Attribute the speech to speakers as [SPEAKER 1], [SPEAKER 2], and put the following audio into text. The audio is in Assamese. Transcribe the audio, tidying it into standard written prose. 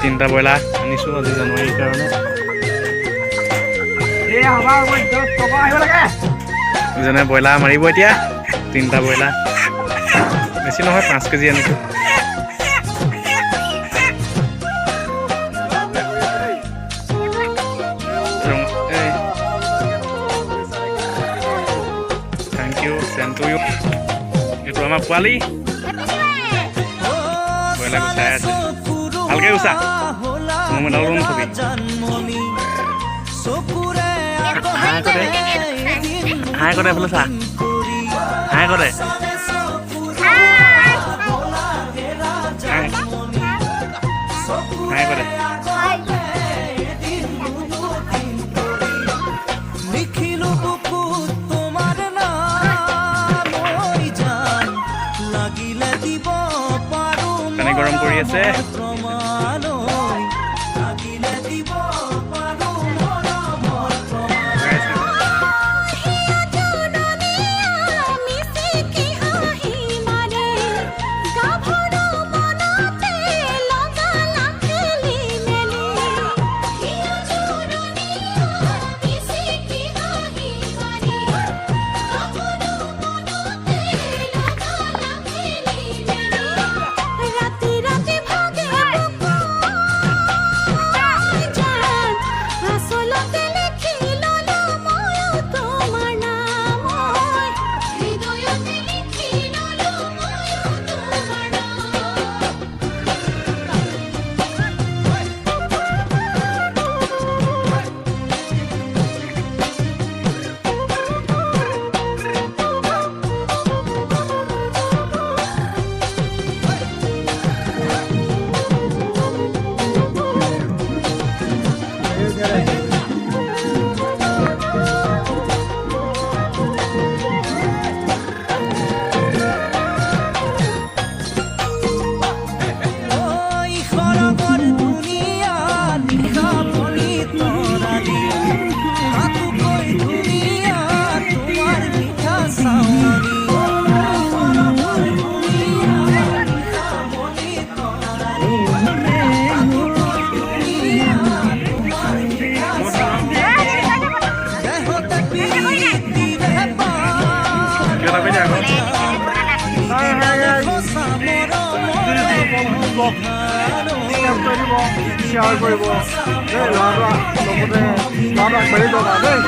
[SPEAKER 1] 3টা ব্ৰইলাৰ আনিছোঁ আজি জানুৱাৰীৰ কাৰণে। যেনে ব্ৰইলাৰ মাৰিব এতিয়া 3টা ব্ৰইলাৰ বেছি নহয় 5 কেজি আনিছোঁ। Thank you send to you. এইটো আমাৰ পোৱালি ব্ৰইলাৰ গুচাই আছে ভালকৈ গুচা মোৰ মেডাল ৰুম থবি। হাই কৰে বোলে চা হাই কৰে হাই কৰে। পানী গৰম কৰি আছে।
[SPEAKER 2] শ্বেয়াৰ কৰিব ল'ৰাটো লগতে ল'ৰাটো আগবাঢ়ি যাবা দেই।